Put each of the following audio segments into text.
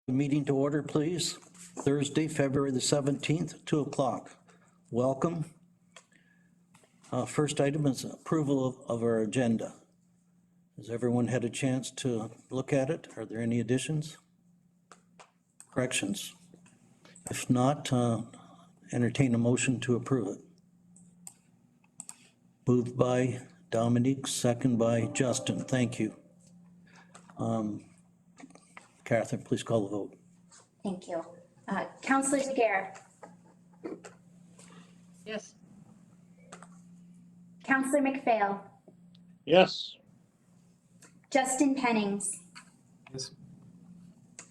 Meeting to order, please. Thursday, February the 17th, 2 o'clock. Welcome. First item is approval of our agenda. Has everyone had a chance to look at it? Are there any additions? Corrections? If not, entertain a motion to approve it. Moved by Dominique, second by Justin. Thank you. Catherine, please call the vote. Thank you. Councillor Zager. Yes. Councillor McPhail. Yes. Justin Pennings. Yes.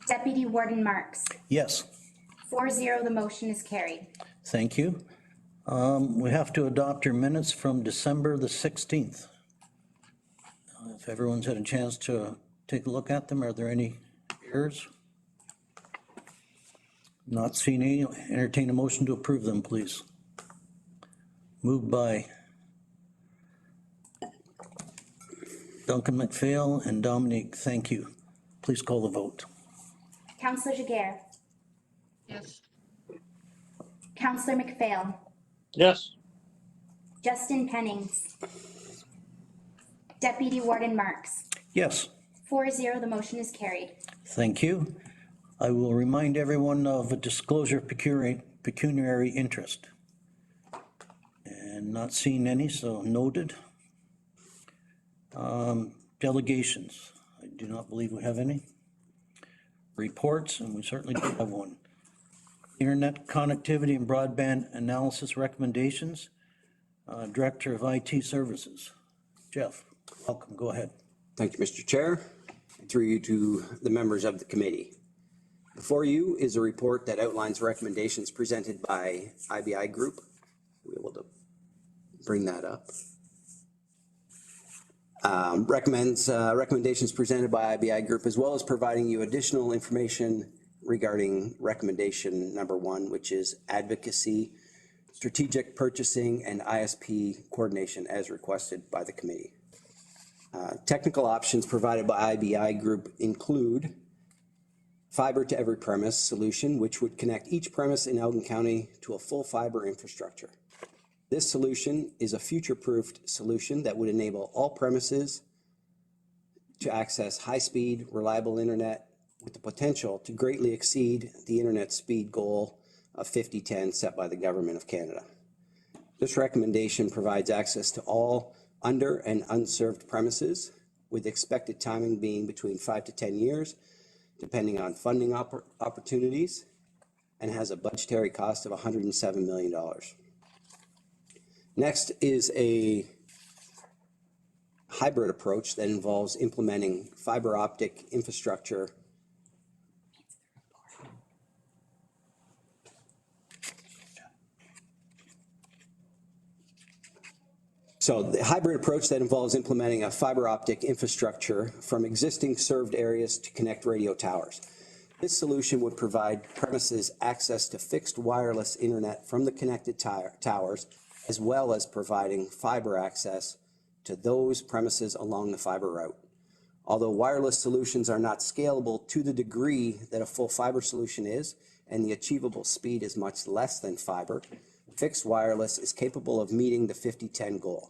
Deputy Warden Marks. Yes. 4-0, the motion is carried. Thank you. We have to adopt your minutes from December the 16th. If everyone's had a chance to take a look at them, are there any errors? Not seeing any. Entertain a motion to approve them, please. Moved by Duncan McPhail and Dominique. Thank you. Please call the vote. Councillor Zager. Yes. Councillor McPhail. Yes. Justin Pennings. Deputy Warden Marks. Yes. 4-0, the motion is carried. Thank you. I will remind everyone of a disclosure of pecuniary interest. And not seeing any, so noted. Delegations. I do not believe we have any. Reports, and we certainly do have one. Internet connectivity and broadband analysis recommendations. Director of IT Services. Jeff, welcome. Go ahead. Thank you, Mr. Chair. Through you to the members of the committee. Before you is a report that outlines recommendations presented by IBI Group. We'll be able to bring that up. Recommendations presented by IBI Group, as well as providing you additional information regarding recommendation number 1, which is advocacy, strategic purchasing, and ISP coordination as requested by the committee. Technical options provided by IBI Group include fiber to every premise solution, which would connect each premise in Elgin County to a full fiber infrastructure. This solution is a future-proofed solution that would enable all premises to access high-speed, reliable internet with the potential to greatly exceed the internet speed goal of 50/10 set by the Government of Canada. This recommendation provides access to all under and unserved premises, with expected timing being between 5 to 10 years, depending on funding opportunities, and has a budgetary cost of $107 million. Next is a hybrid approach that involves implementing fiber optic infrastructure So the hybrid approach that involves implementing a fiber optic infrastructure from existing served areas to connect radio towers. This solution would provide premises access to fixed wireless internet from the connected towers, as well as providing fiber access to those premises along the fiber route. Although wireless solutions are not scalable to the degree that a full fiber solution is, and the achievable speed is much less than fiber, fixed wireless is capable of meeting the 50/10 goal.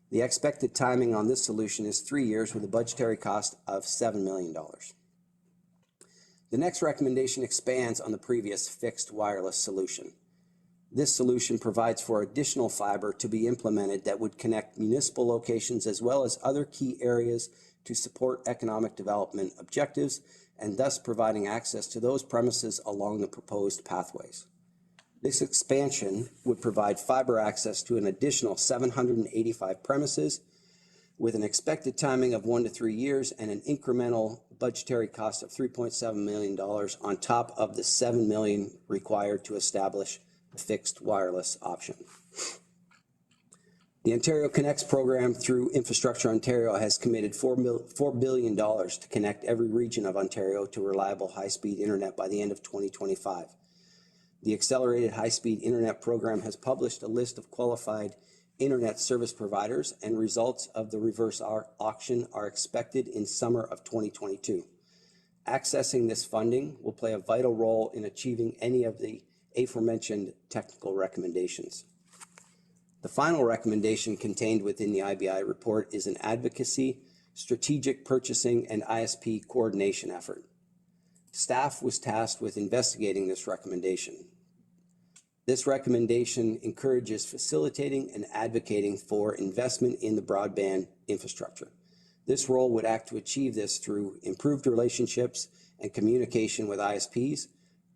The expected timing on this solution is 3 years with a budgetary cost of $7 million. The next recommendation expands on the previous fixed wireless solution. This solution provides for additional fiber to be implemented that would connect municipal locations as well as other key areas to support economic development objectives, and thus providing access to those premises along the proposed pathways. This expansion would provide fiber access to an additional 785 premises with an expected timing of 1 to 3 years and an incremental budgetary cost of $3.7 million on top of the $7 million required to establish the fixed wireless option. The Ontario Connects program through Infrastructure Ontario has committed $4 billion to connect every region of Ontario to reliable high-speed internet by the end of 2025. The Accelerated High-Speed Internet Program has published a list of qualified internet service providers, and results of the reverse auction are expected in summer of 2022. Accessing this funding will play a vital role in achieving any of the aforementioned technical recommendations. The final recommendation contained within the IBI report is an advocacy, strategic purchasing, and ISP coordination effort. Staff was tasked with investigating this recommendation. This recommendation encourages facilitating and advocating for investment in the broadband infrastructure. This role would act to achieve this through improved relationships and communication with ISPs,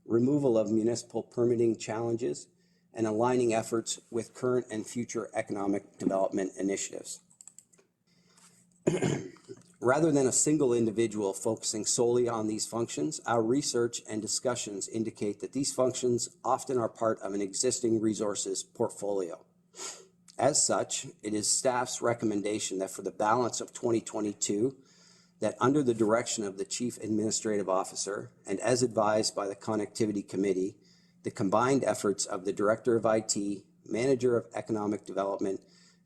removal of municipal permitting challenges, and aligning efforts with current and future economic development initiatives. Rather than a single individual focusing solely on these functions, our research and discussions indicate that these functions often are part of an existing resources portfolio. As such, it is staff's recommendation that for the balance of 2022, that under the direction of the Chief Administrative Officer and as advised by the Connectivity Committee, the combined efforts of the Director of IT, Manager of Economic Development,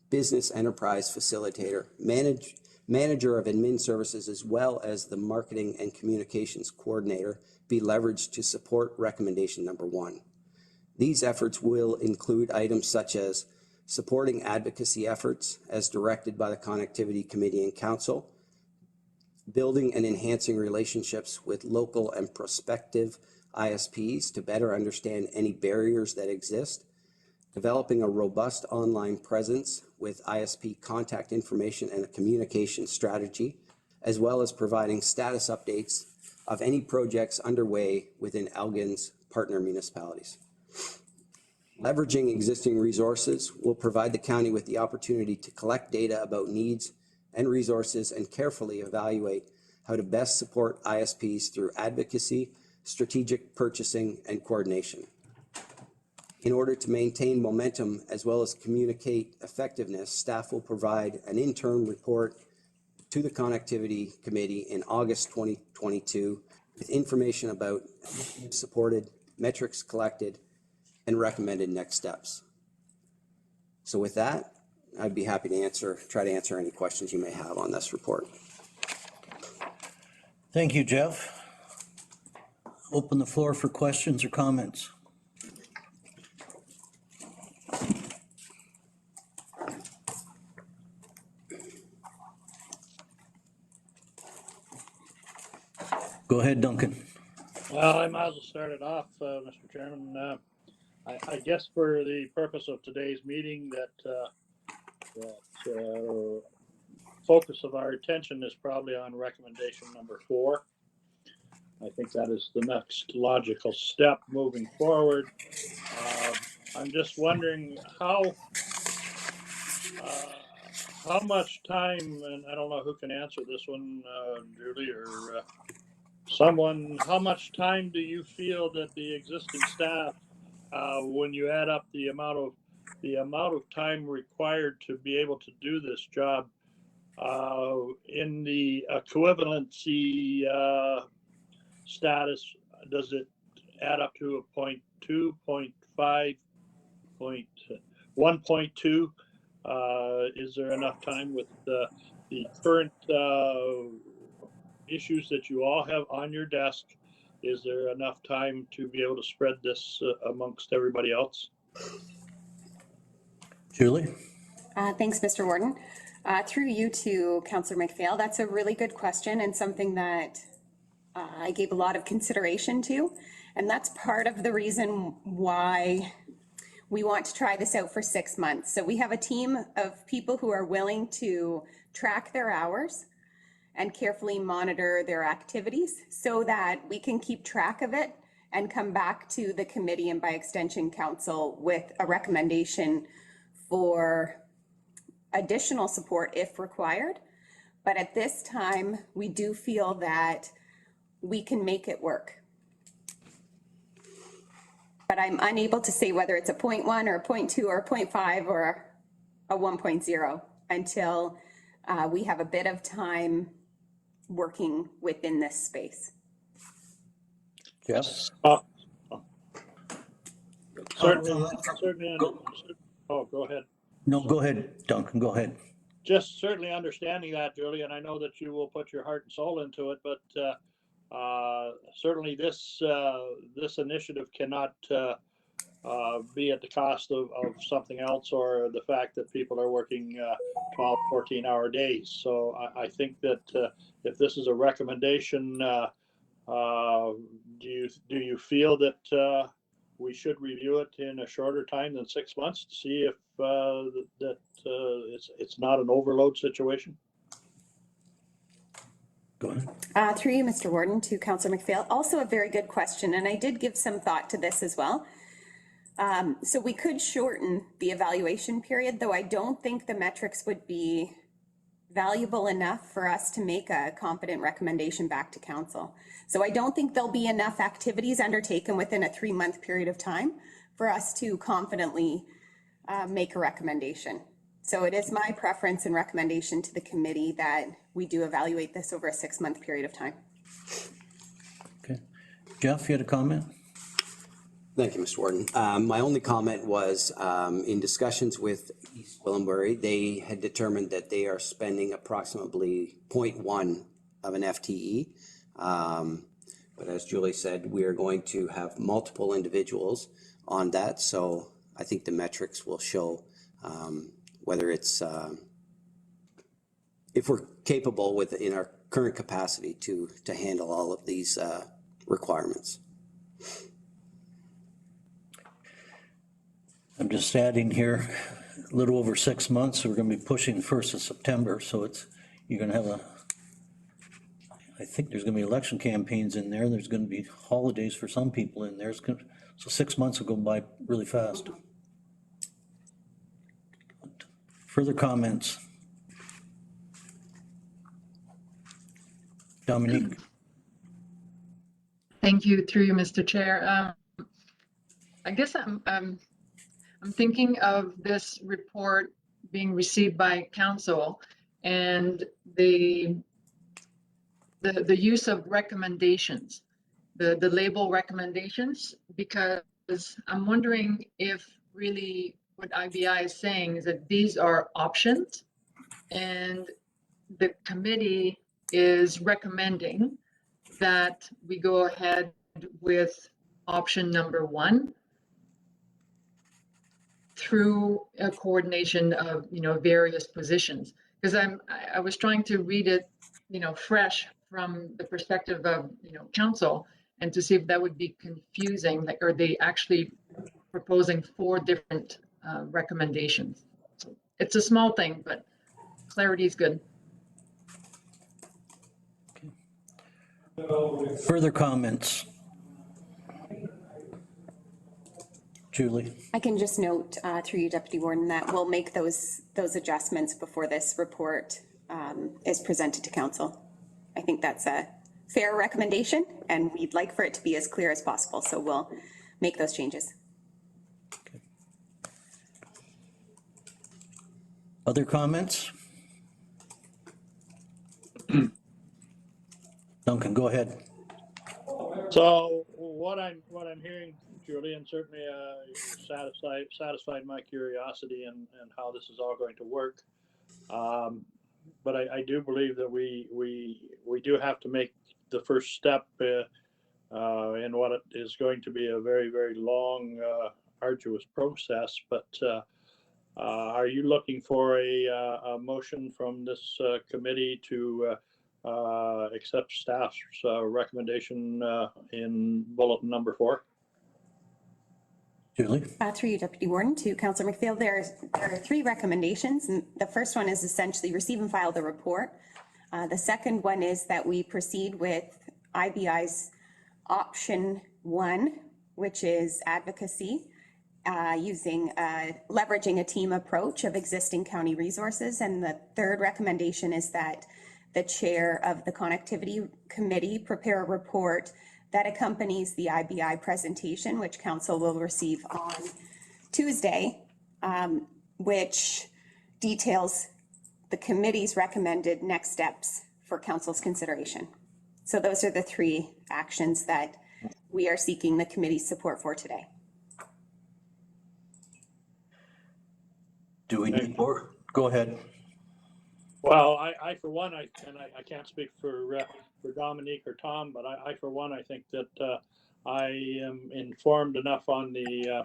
Business Enterprise Facilitator, Manager of Admin Services, as well as the Marketing and Communications Coordinator be leveraged to support recommendation number 1. These efforts will include items such as supporting advocacy efforts as directed by the Connectivity Committee and Council, building and enhancing relationships with local and prospective ISPs to better understand any barriers that exist, developing a robust online presence with ISP contact information and a communication strategy, as well as providing status updates of any projects underway within Elgin's partner municipalities. Leveraging existing resources will provide the county with the opportunity to collect data about needs and resources and carefully evaluate how to best support ISPs through advocacy, strategic purchasing, and coordination. In order to maintain momentum as well as communicate effectiveness, staff will provide an intern report to the Connectivity Committee in August 2022 with information about supported, metrics collected, and recommended next steps. So with that, I'd be happy to try to answer any questions you may have on this report. Thank you, Jeff. Open the floor for questions or comments. Go ahead, Duncan. Well, I might as well start it off, Mr. Chairman. I guess for the purpose of today's meeting, that focus of our attention is probably on recommendation number 4. I think that is the next logical step moving forward. I'm just wondering how much time, and I don't know who can answer this one, Julie or someone, how much time do you feel that the existing staff, when you add up the amount of time required to be able to do this job, in the equivalency status, does it add up to a 0.2, 0.5, 1.2? Is there enough time with the current issues that you all have on your desk? Is there enough time to be able to spread this amongst everybody else? Julie? Thanks, Mr. Warden. Through you to Councillor McPhail, that's a really good question and something that I gave a lot of consideration to. And that's part of the reason why we want to try this out for 6 months. So we have a team of people who are willing to track their hours and carefully monitor their activities so that we can keep track of it and come back to the committee and by extension council with a recommendation for additional support if required. But at this time, we do feel that we can make it work. But I'm unable to say whether it's a 0.1 or a 0.2 or a 0.5 or a 1.0 until we have a bit of time working within this space. Jeff? Certainly. Oh, go ahead. No, go ahead, Duncan, go ahead. Just certainly understanding that, Julie, and I know that you will put your heart and soul into it, but certainly this initiative cannot be at the cost of something else, or the fact that people are working 12, 14-hour days. So I think that if this is a recommendation, do you feel that we should review it in a shorter time than 6 months to see if it's not an overload situation? Go ahead. Through you, Mr. Warden, to Councillor McPhail. Also a very good question, and I did give some thought to this as well. So we could shorten the evaluation period, though I don't think the metrics would be valuable enough for us to make a competent recommendation back to council. So I don't think there'll be enough activities undertaken within a 3-month period of time for us to confidently make a recommendation. So it is my preference and recommendation to the committee that we do evaluate this over a 6-month period of time. Okay. Jeff, you had a comment? Thank you, Mr. Warden. My only comment was in discussions with East Gwillimbury, they had determined that they are spending approximately 0.1 of an FTE. But as Julie said, we are going to have multiple individuals on that. So I think the metrics will show whether it's, if we're capable in our current capacity to handle all of these requirements. I'm just adding here, a little over 6 months, so we're gonna be pushing 1st of September, so you're gonna have I think there's gonna be election campaigns in there, there's gonna be holidays for some people in there, so 6 months will go by really fast. Further comments? Dominique? Thank you, through you, Mr. Chair. I guess I'm thinking of this report being received by council and the use of recommendations, the label recommendations, because I'm wondering if really what IBI is saying is that these are options and the committee is recommending that we go ahead with option number 1 through a coordination of, various positions. Because I was trying to read it, fresh from the perspective of, council, and to see if that would be confusing, like, are they actually proposing 4 different recommendations? So it's a small thing, but clarity is good. Further comments? Julie? I can just note through you, Deputy Warden, that we'll make those adjustments before this report is presented to council. I think that's a fair recommendation, and we'd like for it to be as clear as possible. So we'll make those changes. Okay. Other comments? Duncan, go ahead. So what I'm hearing, Julie, and certainly satisfied my curiosity and how this is all going to work. But I do believe that we do have to make the first step in what is going to be a very, very long, arduous process. But are you looking for a motion from this committee to accept staff's recommendation in bulletin number 4? Julie? Through you, Deputy Warden, to Councillor McPhail, there are 3 recommendations. And the first one is essentially receive and file the report. The second one is that we proceed with IBI's option 1, which is advocacy, using leveraging a team approach of existing county resources. And the third recommendation is that the chair of the connectivity committee prepare a report that accompanies the IBI presentation, which council will receive on Tuesday, which details the committee's recommended next steps for council's consideration. So those are the 3 actions that we are seeking the committee's support for today. Do we need more? Go ahead. Well, I for one, I can't speak for Dominique or Tom, but I for one, I think that I am informed enough on the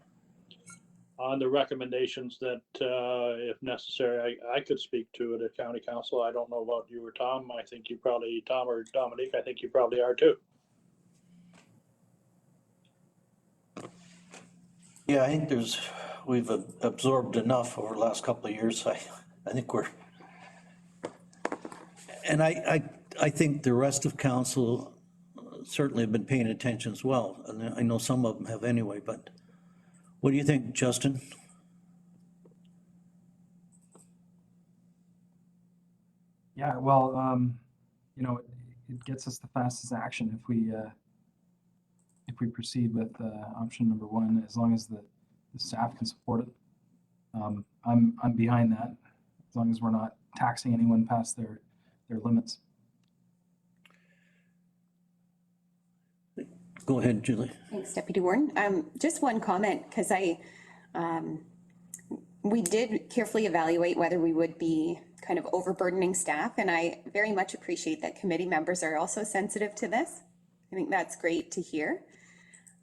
recommendations that if necessary, I could speak to it at county council. I don't know about you or Tom. I think you probably, Tom or Dominique, I think you probably are too. Yeah, I think we've absorbed enough over the last couple of years. I think and I think the rest of council certainly have been paying attention as well. And I know some of them have anyway, but what do you think, Justin? Yeah, well, you know, it gets us the fastest action if we proceed with option number one, as long as the staff can support it. I'm behind that, as long as we're not taxing anyone past their limits. Go ahead, Julie. Thanks, Deputy Warden. Just one comment, because we did carefully evaluate whether we would be kind of overburdening staff, and I very much appreciate that committee members are also sensitive to this. I think that's great to hear.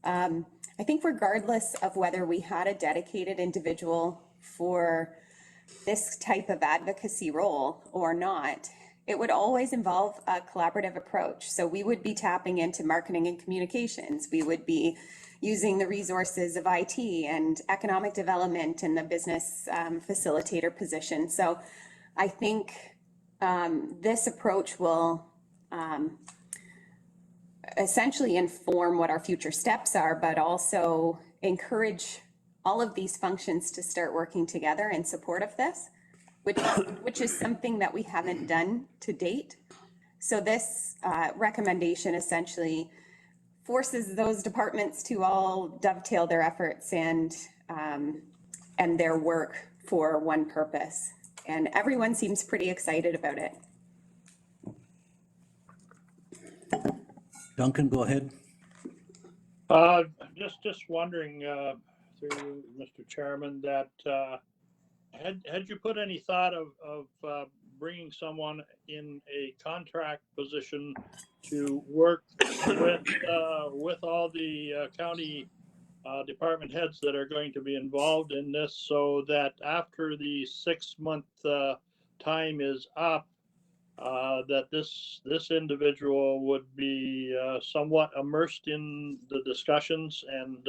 I think regardless of whether we had a dedicated individual for this type of advocacy role or not, it would always involve a collaborative approach. So we would be tapping into marketing and communications. We would be using the resources of IT and economic development and the business facilitator position. So I think this approach will essentially inform what our future steps are, but also encourage all of these functions to start working together in support of this, which is something that we haven't done to date. So this recommendation essentially forces those departments to all dovetail their efforts and their work for one purpose. And everyone seems pretty excited about it. Duncan, go ahead. Just wondering through Mr. Chairman that had you put any thought of bringing someone in a contract position to work with all the county department heads that are going to be involved in this, so that after the 6-month time is up, that this individual would be somewhat immersed in the discussions and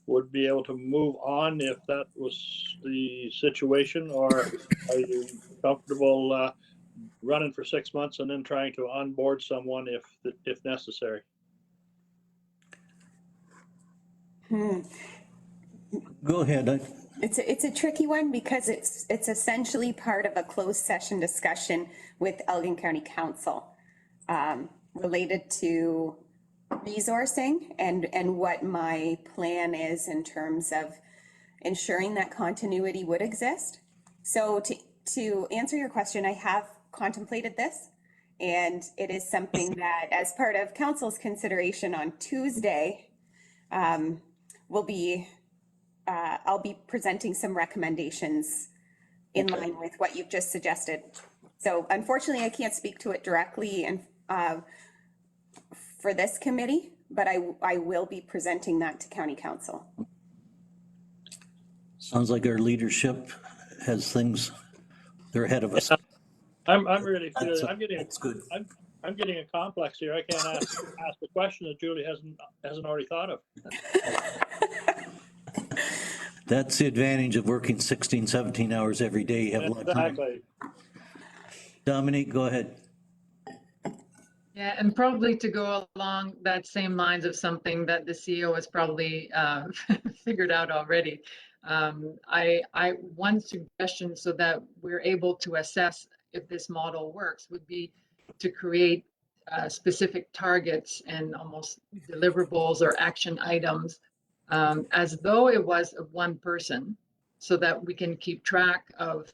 would be able to move on if that was the situation? Or are you comfortable running for 6 months and then trying to onboard someone if necessary? Go ahead. It's a tricky one because it's essentially part of a closed session discussion with Elgin County Council related to resourcing and what my plan is in terms of ensuring that continuity would exist. So to answer your question, I have contemplated this, and it is something that, as part of council's consideration on Tuesday, will be I'll be presenting some recommendations in line with what you've just suggested. So unfortunately, I can't speak to it directly and for this committee, but I will be presenting that to county council. Sounds like our leadership has things, they're ahead of us. I'm really feeling, That's good. I'm getting a complex here. I can't ask the question that Julie hasn't already thought of. That's the advantage of working 16, 17 hours every day. You have a lot of time. Exactly. Dominique, go ahead. Yeah, and probably to go along that same lines of something that the CEO has probably figured out already. One suggestion so that we're able to assess if this model works would be to create specific targets and almost deliverables or action items as though it was of one person, so that we can keep track of,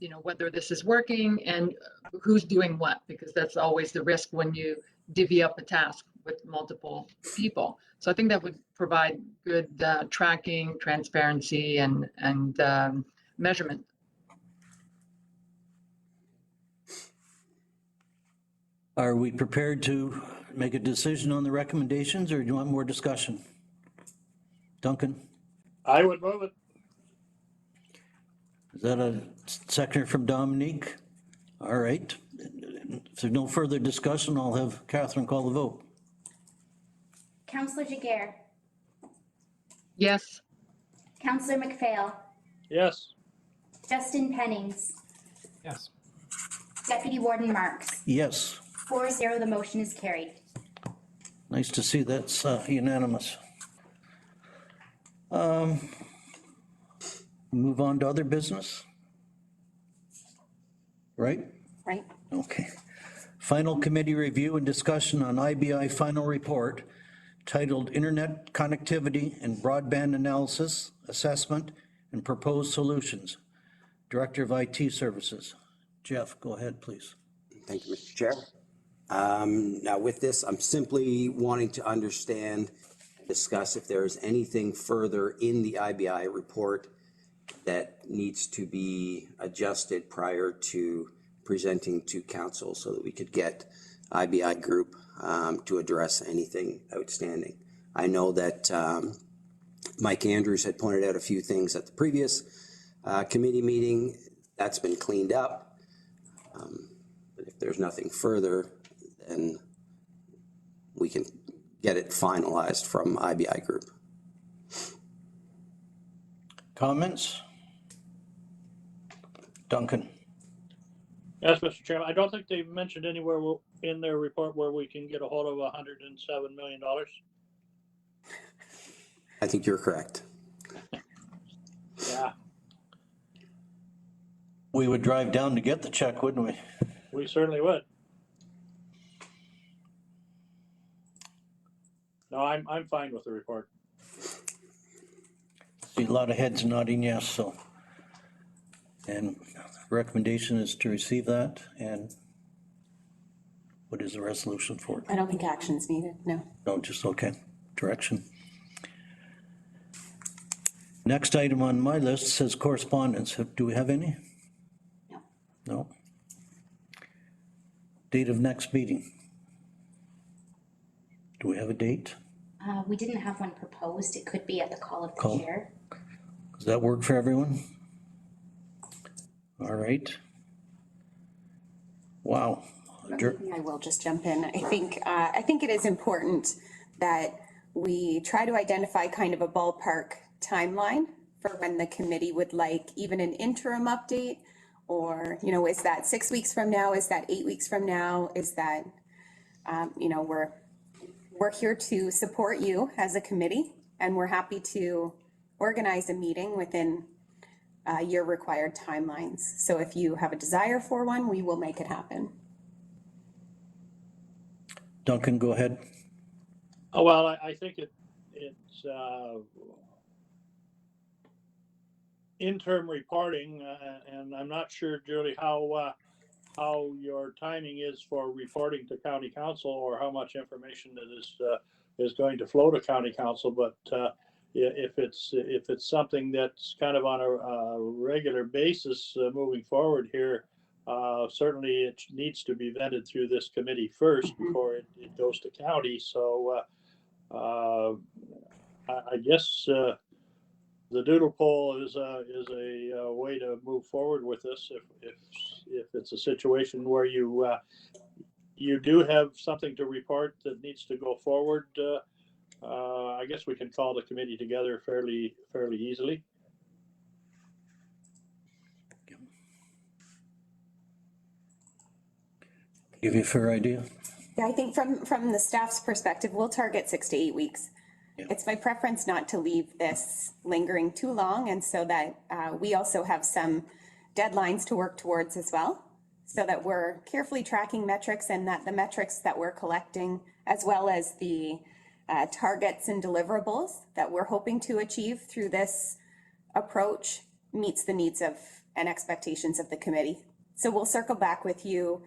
you know, whether this is working and who's doing what, because that's always the risk when you divvy up a task with multiple people. So I think that would provide good tracking, transparency, and measurement. Are we prepared to make a decision on the recommendations, or do you want more discussion? Duncan, I would move it. is that a seconder from Dominique? All right. If there's no further discussion, I'll have Catherine call the vote. Counselor Jiguer, Yes. Counselor McPhail, Yes. Justin Pennings, Yes. Deputy Warden Marks. Yes, 4-0, the motion is carried. nice to see that's unanimous. Move on to other business? Right? Right? Okay. Final committee review and discussion on IBI final report titled Internet Connectivity and Broadband Analysis, Assessment, and Proposed Solutions. Director of IT Services. Jeff, go ahead, please. Thank you, Mr. Chair. Now with this, I'm simply wanting to understand, and discuss if there is anything further in the IBI report that needs to be adjusted prior to presenting to council so that we could get IBI group to address anything outstanding. I know that Mike Andrews had pointed out a few things at the previous committee meeting. That's been cleaned up. But if there's nothing further, then we can get it finalized from IBI group. Comments? Duncan? Yes, Mr. Chairman. I don't think they mentioned anywhere in their report where we can get a hold of $107 million. I think you're correct. Yeah, We would drive down to get the check, wouldn't we? we certainly would. No, I'm fine with the report. See a lot of heads nodding yes, so. And recommendation is to receive that, and what is the resolution for it? I don't think action's needed, no. No, just okay, direction. Next item on my list says correspondence. Do we have any? No. No. Date of next meeting. Do we have a date? We didn't have one proposed. It could be at the call of the Call. chair. Does that work for everyone? All right. Wow. Maybe I will just jump in. I think it is important that we try to identify kind of a ballpark timeline for when the committee would like even an interim update, or, you know, is that 6 weeks from now? Is that 8 weeks from now? Is that, you know, we're here to support you as a committee, and we're happy to organize a meeting within your required timelines. So if you have a desire for one, we will make it happen. Duncan, go ahead. Oh, well, I think it's interim reporting, and I'm not sure, Julie, how your timing is for reporting to county council, or how much information that is going to flow to county council. But if it's something that's kind of on a regular basis moving forward here, certainly it needs to be vetted through this committee first before it goes to county. So I guess the doodle poll is a way to move forward with this. If it's a situation where you do have something to report that needs to go forward, I guess we can call the committee together fairly easily. Give you a fair idea? Yeah, I think from the staff's perspective, we'll target 6 to 8 weeks. Yeah. It's my preference not to leave this lingering too long, and so that we also have some deadlines to work towards as well, so that we're carefully tracking metrics, and that the metrics that we're collecting, as well as the targets and deliverables that we're hoping to achieve through this approach, meets the needs of and expectations of the committee. So we'll circle back with you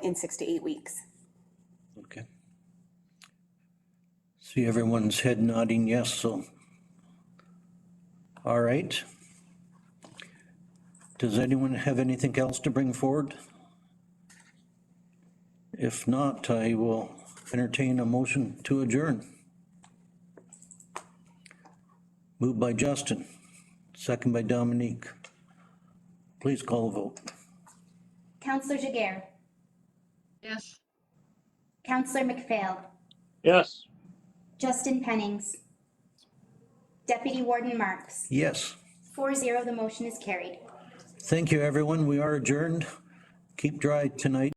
in 6 to 8 weeks. Okay. See everyone's head nodding yes, so. All right. Does anyone have anything else to bring forward? If not, I will entertain a motion to adjourn. Moved by Justin, second by Dominique. Please call the vote. Counselor Jiguer, Yes. Counselor McPhail, Yes. Justin Pennings, Deputy Warden Marks. Yes. 4-0, the motion is carried. Thank you, everyone. We are adjourned. Keep dry tonight.